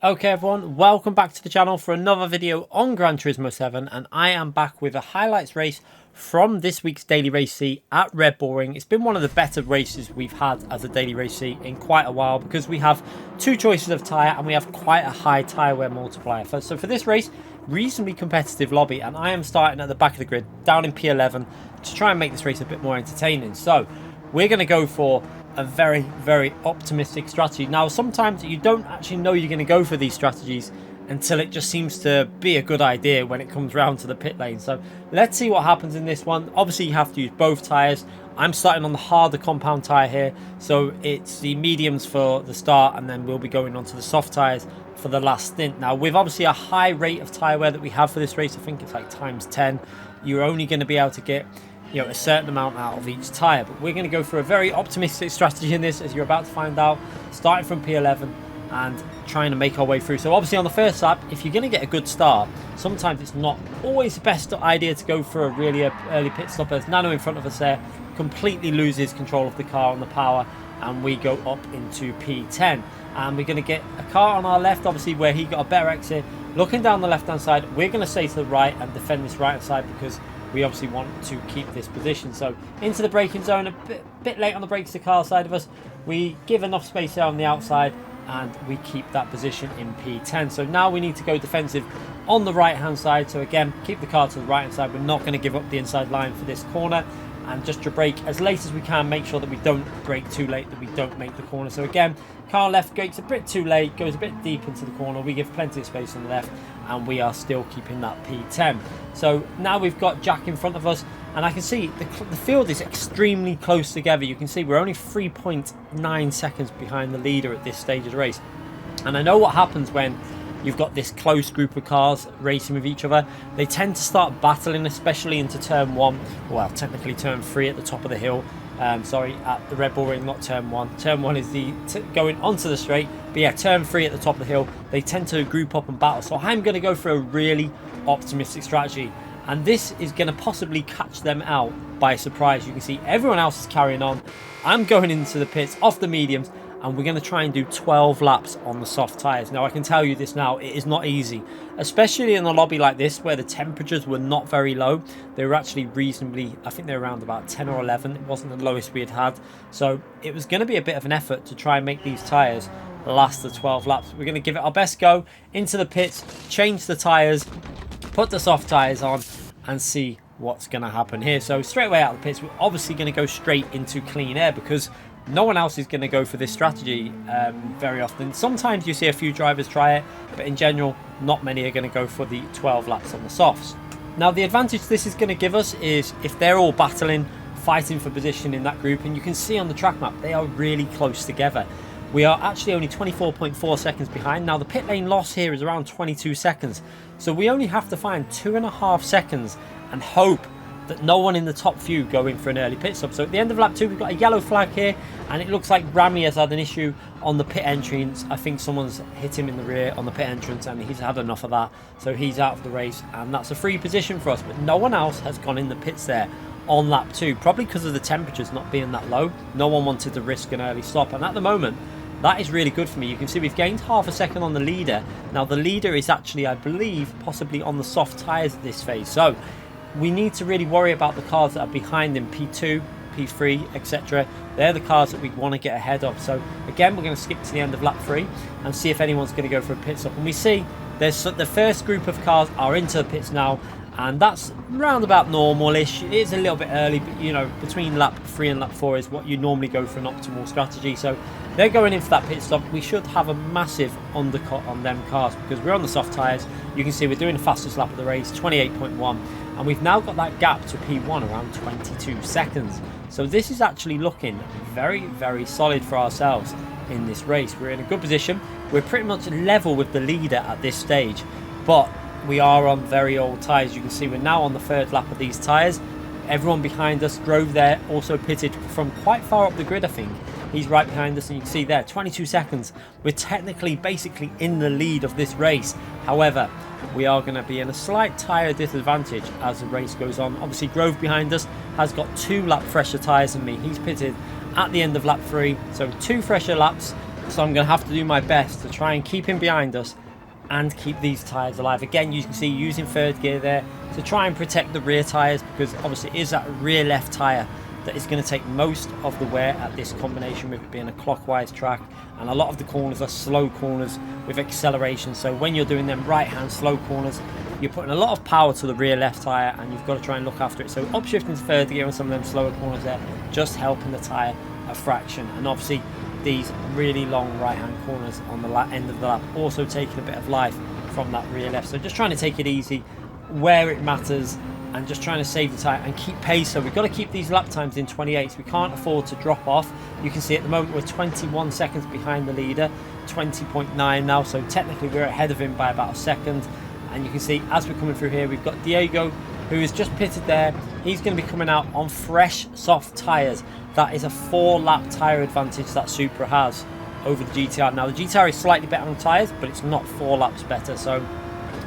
Okay everyone, welcome back to the channel for another video on Gran Turismo 7, and I am back with a highlights race from this week's daily race C at Redbull Ring. It's been one of the better races we've had as a daily race C in quite a while because we have two choices of tyre and we have quite a high tyre wear multiplier. So for this race, reasonably competitive lobby, and I am starting at the back of the grid down in P11 to try and make this race a bit more entertaining. So we're going to go for a very optimistic strategy. Now, sometimes you don't actually know you're going to go for these strategies until it just seems to be a good idea when it comes round to the pit lane. So let's see what happens in this one. Obviously, you have to use both tyres. I'm starting on the harder compound tyre here, so it's the mediums for the start, and then we'll be going on to the soft tyres for the last stint. Now, with obviously a high rate of tyre wear that we have for this race, I think it's like times 10, you're only going to be able to get a certain amount out of each tyre, but we're going to go for a very optimistic strategy in this, as you're about to find out, starting from P11 and trying to make our way through. So obviously on the first lap, if you're going to get a good start, sometimes it's not always the best idea to go for a really early pit stop, as Nano in front of us there completely loses control of the car on the power, and we go up into P10, and we're going to get a car on our left, obviously where he got a better exit. Looking down the left hand side, we're going to stay to the right and defend this right hand side because we obviously want to keep this position. So into the braking zone, a bit late on the brakes to car side of us. We give enough space there on the outside and we keep that position in P10. So now we need to go defensive on the right hand side. So again, keep the car to the right hand side. We're not going to give up the inside line for this corner, and just to brake as late as we can, make sure that we don't brake too late, that we don't make the corner. So again, car left brakes a bit too late, goes a bit deep into the corner. We give plenty of space on the left, and we are still keeping that P10. So now we've got Jack in front of us, and I can see the field is extremely close together. You can see we're only 3.9 seconds behind the leader at this stage of the race. And I know what happens when you've got this close group of cars racing with each other. They tend to start battling, especially into turn 1, well, technically turn 3 at the top of the hill. Sorry, at the Redbull Ring, not turn 1. Turn 1 is the going onto the straight, but yeah, turn 3 at the top of the hill, they tend to group up and battle. So I'm going to go for a really optimistic strategy, and this is going to possibly catch them out by surprise. You can see everyone else is carrying on. I'm going into the pits off the mediums, and we're going to try and do 12 laps on the soft tyres. Now, I can tell you this now, it is not easy, especially in a lobby like this where the temperatures were not very low. They were actually reasonably, I think they're around about 10 or 11. It wasn't the lowest we had had. So it was going to be a bit of an effort to try and make these tyres last the 12 laps. We're going to give it our best go into the pits, change the tyres, put the soft tyres on, and see what's going to happen here. So straight away out of the pits, we're obviously going to go straight into clean air because no one else is going to go for this strategy very often. Sometimes you see a few drivers try it, but in general, not many are going to go for the 12 laps on the softs. Now, the advantage this is going to give us is if they're all battling, fighting for position in that group, and you can see on the track map, they are really close together. We are actually only 24.4 seconds behind. Now, the pit lane loss here is around 22 seconds. So we only have to find 2.5 seconds and hope that no one in the top few go in for an early pit stop. So at the end of lap 2, we've got a yellow flag here, and it looks like Rami has had an issue on the pit entrance. I think someone's hit him in the rear on the pit entrance, and he's had enough of that. So he's out of the race, and that's a free position for us. But no one else has gone in the pits there on lap 2, probably because of the temperatures not being that low. No one wanted to risk an early stop, and at the moment, that is really good for me. You can see we've gained half a second on the leader. Now, the leader is actually, I believe, possibly on the soft tyres at this phase. So we need to really worry about the cars that are behind him, P2, P3, etc. They're the cars that we want to get ahead of. So again, we're going to skip to the end of lap 3 and see if anyone's going to go for a pit stop. And we see there's the first group of cars are into the pits now, and that's round about normal-ish. It is a little bit early, but you know, between lap 3 and lap 4 is what you normally go for an optimal strategy. So they're going in for that pit stop. We should have a massive undercut on them cars because we're on the soft tyres. You can see we're doing the fastest lap of the race, 28.1, and we've now got that gap to P1 around 22 seconds. So this is actually looking very solid for ourselves in this race. We're in a good position. We're pretty much level with the leader at this stage, but we are on very old tyres. You can see we're now on the 3rd lap of these tyres. Everyone behind us drove there, also pitted from quite far up the grid, I think. He's right behind us, and you can see there, 22 seconds. We're technically basically in the lead of this race. However, we are going to be in a slight tyre disadvantage as the race goes on. Obviously, Grove behind us has got 2 lap fresher tyres than me. He's pitted at the end of lap 3, so 2 fresher laps So I'm going to have to do my best to try and keep him behind us and keep these tyres alive. Again, you can see using third gear there to try and protect the rear tyres, because obviously it is that rear left tyre that is going to take most of the wear at this combination, with it being a clockwise track, and a lot of the corners are slow corners with acceleration. So when you're doing them right hand slow corners, you're putting a lot of power to the rear left tyre, and you've got to try and look after it. So upshifting to third gear on some of them slower corners there, just helping the tyre a fraction. And obviously these really long right hand corners on the end of the lap also taking a bit of life from that rear left. So just trying to take it easy where it matters, and just trying to save the tyre and keep pace. So we've got to keep these lap times in 28s. We can't afford to drop off. You can see at the moment we're 21 seconds behind the leader, 20.9 now, so technically we're ahead of him by about a second. And you can see as we're coming through here, we've got Diego, who is just pitted there. He's going to be coming out on fresh soft tyres. That is a 4-lap tyre advantage that Supra has over the GTR. Now the GTR is slightly better on tyres, but it's not 4 laps better. So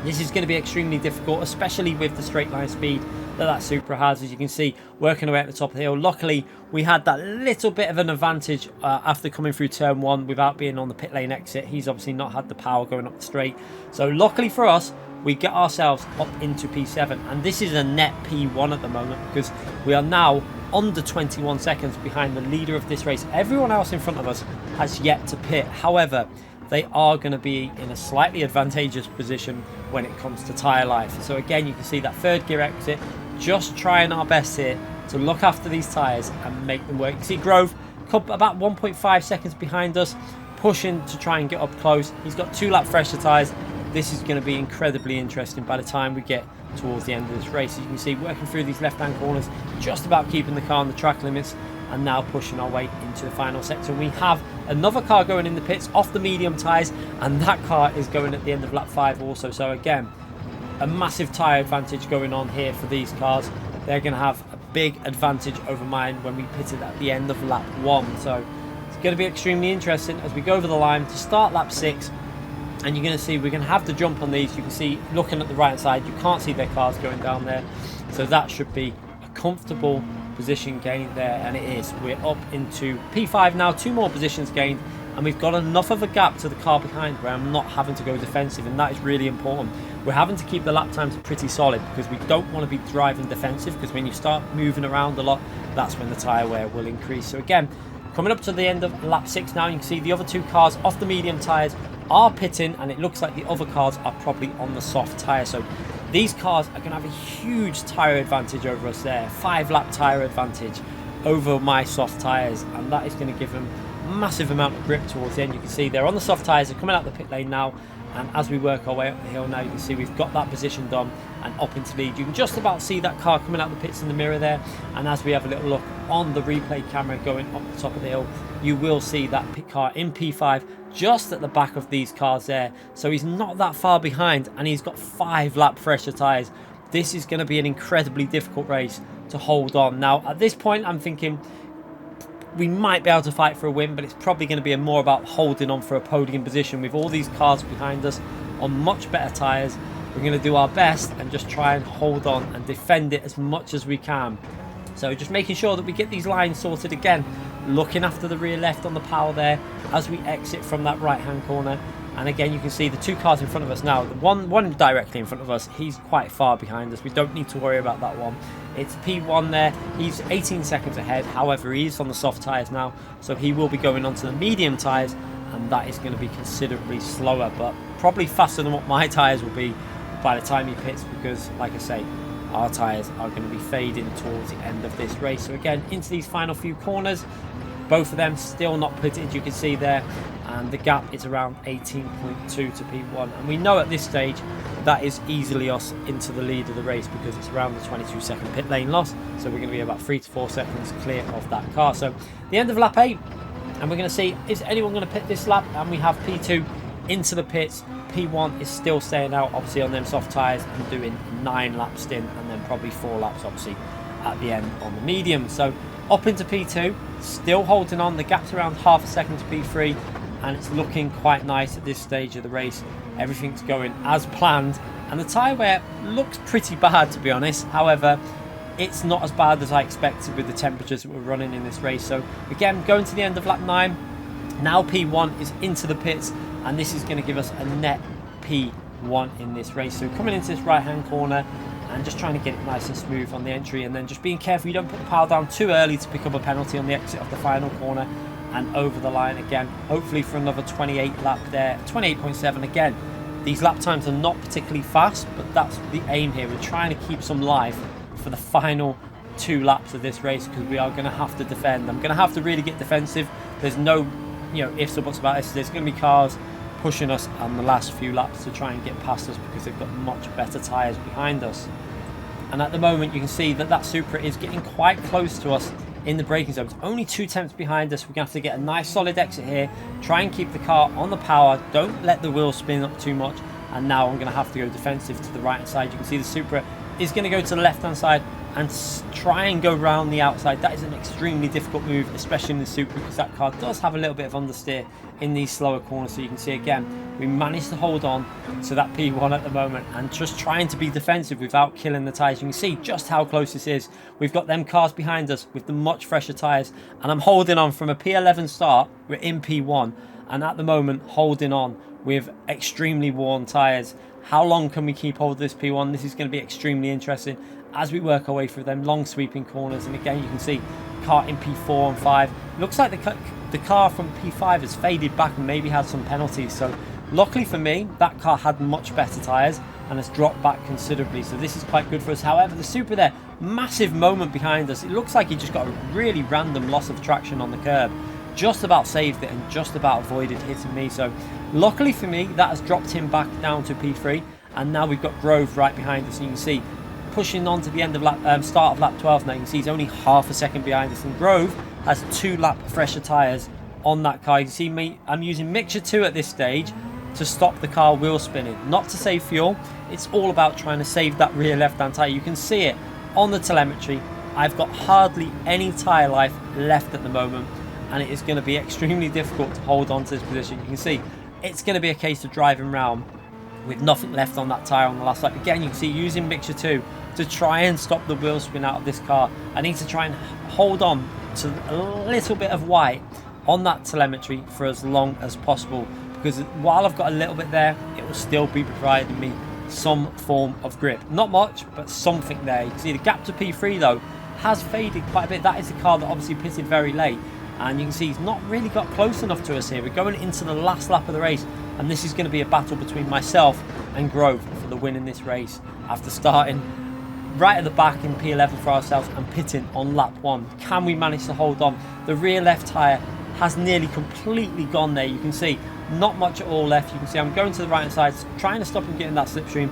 this is going to be extremely difficult, especially with the straight line speed that Supra has. As you can see, working away at the top of the hill. Luckily, we had that little bit of an advantage after coming through turn 1 without being on the pit lane exit. He's obviously not had the power going up the straight. So luckily for us, we get ourselves up into P7, and this is a net P1 at the moment, because we are now under 21 seconds behind the leader of this race. Everyone else in front of us has yet to pit. However, they are going to be in a slightly advantageous position when it comes to tyre life. So again, you can see that third gear exit, just trying our best here to look after these tyres and make them work. You see Grove about 1.5 seconds behind us, pushing to try and get up close. He's got 2-lap fresher tyres. This is going to be incredibly interesting by the time we get towards the end of this race. As you can see, working through these left-hand corners, just about keeping the car on the track limits, and now pushing our way into the final sector. We have another car going in the pits off the medium tyres, and that car is going at the end of lap 5 also. So again, a massive tyre advantage going on here for these cars. They're going to have a big advantage over mine when we pitted at the end of lap 1. So it's going to be extremely interesting as we go over the line to start lap 6. And you're going to see we're going to have to jump on these. You can see, looking at the right side, you can't see their cars going down there. So that should be a comfortable position gained there, and it is. We're up into P5 now, 2 more positions gained, and we've got enough of a gap to the car behind where I'm not having to go defensive, and that is really important. We're having to keep the lap times pretty solid because we don't want to be driving defensive, because when you start moving around a lot, that's when the tyre wear will increase. So again, coming up to the end of lap 6 now, you can see the other 2 cars off the medium tyres are pitting, and it looks like the other cars are probably on the soft tyre. So these cars are going to have a huge tyre advantage over us there, 5-lap tyre advantage over my soft tyres, and that is going to give them a massive amount of grip towards the end. You can see they're on the soft tyres, they're coming out the pit lane now, and as we work our way up the hill now, you can see we've got that position done and up into lead. You can just about see that car coming out the pits in the mirror there, and as we have a little look on the replay camera going up the top of the hill, you will see that pit car in P5 just at the back of these cars there. So he's not that far behind, and he's got 5-lap fresher tyres. This is going to be an incredibly difficult race to hold on. Now at this point I'm thinking we might be able to fight for a win, but it's probably going to be more about holding on for a podium position with all these cars behind us on much better tyres. We're going to do our best and just try and hold on and defend it as much as we can. So just making sure that we get these lines sorted again, looking after the rear left on the power there as we exit from that right hand corner. And again, you can see the 2 cars in front of us now. The one directly in front of us, he's quite far behind us. We don't need to worry about that one. It's P1 there. He's 18 seconds ahead. However, he is on the soft tyres now, so he will be going onto the medium tyres, and that is going to be considerably slower, but probably faster than what my tyres will be by the time he pits, because like I say, our tyres are going to be fading towards the end of this race. So again, into these final few corners, both of them still not pitted, you can see there, and the gap is around 18.2 to P1, and we know at this stage that is easily us into the lead of the race because it's around the 22-second pit lane loss, so we're going to be about 3 to 4 seconds clear of that car. So the end of lap 8, and we're going to see, is anyone going to pit this lap? And we have P2 into the pits. P1 is still staying out obviously on them soft tyres and doing 9 laps stint, and then probably 4 laps obviously at the end on the medium. So up into P2, still holding on. The gap's around half a second to P3, and it's looking quite nice at this stage of the race. Everything's going as planned, and the tyre wear looks pretty bad, to be honest. However, it's not as bad as I expected with the temperatures that we're running in this race. So again, going to the end of lap 9, Now P1 is into the pits, and this is going to give us a net P1 in this race. So coming into this right hand corner and just trying to get it nice and smooth on the entry, and then just being careful you don't put the power down too early to pick up a penalty on the exit of the final corner and over the line again, hopefully for another 28 lap there. 28.7 again. These lap times are not particularly fast, but that's the aim here. We're trying to keep some life for the final 2 laps of this race, because we are going to have to defend. I'm going to have to really get defensive. There's no ifs or buts about this. There's going to be cars pushing us on the last few laps to try and get past us, because they've got much better tyres behind us. And at the moment you can see that that Supra is getting quite close to us in the braking zone. It's only 2 tenths behind us. We're going to have to get a nice solid exit here, try and keep the car on the power, don't let the wheels spin up too much. And now I'm going to have to go defensive to the right hand side. You can see the Supra is going to go to the left hand side and try and go round the outside. That is an extremely difficult move, especially in the Supra, because that car does have a little bit of understeer in these slower corners. So you can see again, we managed to hold on to that P1 at the moment and just trying to be defensive without killing the tyres. You can see just how close this is. We've got them cars behind us with the much fresher tyres, and I'm holding on from a P11 start. We're in P1, and at the moment holding on with extremely worn tyres. How long can we keep hold of this P1? This is going to be extremely interesting as we work our way through them long sweeping corners. And again, you can see car in P4 and 5. Looks like the car from P5 has faded back and maybe had some penalties. So luckily for me, that car had much better tyres and has dropped back considerably. So this is quite good for us. However, the Supra there, massive moment behind us. It looks like he just got a really random loss of traction on the curb. Just about saved it and just about avoided hitting me. So luckily for me, that has dropped him back down to P3. And now we've got Grove right behind us. And you can see pushing on to the end of start of lap 12 now. You can see he's only half a second behind us, and Grove has 2 lap fresher tyres on that car. You can see me, I'm using mixture 2 at this stage to stop the car wheel spinning, not to save fuel. It's all about trying to save that rear left hand tyre. You can see it on the telemetry. I've got hardly any tyre life left at the moment, and it is going to be extremely difficult to hold on to this position. You can see it's going to be a case of driving around with nothing left on that tyre on the last lap. Again, you can see using mixture 2 to try and stop the wheel spin out of this car. I need to try and hold on to a little bit of white on that telemetry for as long as possible, because while I've got a little bit there, it will still be providing me some form of grip. Not much, but something there. You can see the gap to P3 though has faded quite a bit. That is the car that obviously pitted very late, and you can see he's not really got close enough to us here. We're going into the last lap of the race, and this is going to be a battle between myself and Grove for the win in this race, after starting right at the back in P11 for ourselves and pitting on lap 1. Can we manage to hold on? The rear left tyre has nearly completely gone there. You can see not much at all left. You can see I'm going to the right hand side, trying to stop him getting that slipstream,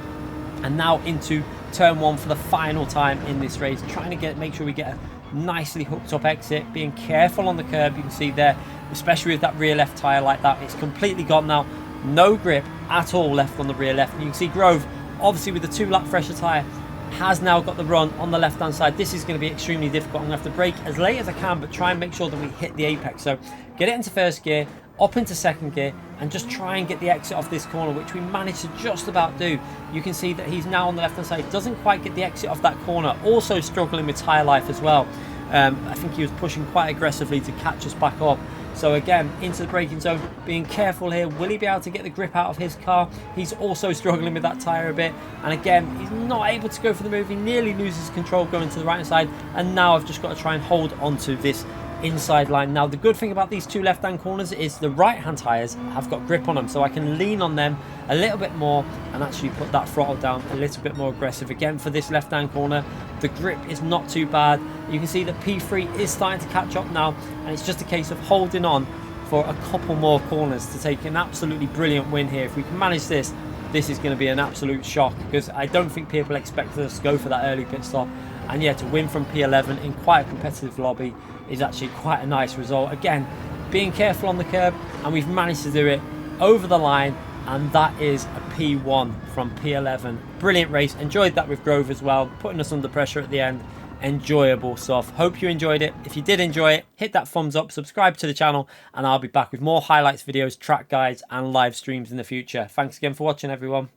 and now into turn 1 for the final time in this race, trying to make sure we get a nicely hooked up exit, being careful on the curb. You can see there, especially with that rear left tyre like that, it's completely gone now. No grip at all left on the rear left. And you can see Grove, obviously with the 2 lap fresher tyre, has now got the run on the left hand side. This is going to be extremely difficult. I'm going to have to brake as late as I can, but try and make sure that we hit the apex. So get it into first gear, up into second gear, and just try and get the exit off this corner, which we managed to just about do. You can see that he's now on the left hand side, doesn't quite get the exit off that corner, also struggling with tyre life as well. I think he was pushing quite aggressively to catch us back up. So again, into the braking zone, being careful here. Will he be able to get the grip out of his car? He's also struggling with that tyre a bit. And again, he's not able to go for the move. He nearly loses control going to the right hand side. And now I've just got to try and hold onto this inside line. Now the good thing about these 2 left hand corners is the right hand tyres have got grip on them, so I can lean on them a little bit more and actually put that throttle down a little bit more aggressive. Again, for this left hand corner, the grip is not too bad. You can see that P3 is starting to catch up now, and it's just a case of holding on for a couple more corners to take an absolutely brilliant win here. If we can manage this, this is going to be an absolute shock, because I don't think people expected us to go for that early pit stop. And yeah, to win from P11 in quite a competitive lobby is actually quite a nice result. Again, being careful on the curb, and we've managed to do it over the line, and that is a P1 from P11. Brilliant race. Enjoyed that with Grove as well, putting us under pressure at the end. Enjoyable stuff. Hope you enjoyed it. If you did enjoy it, hit that thumbs up, subscribe to the channel, and I'll be back with more highlights videos, track guides, and live streams in the future. Thanks again for watching, everyone.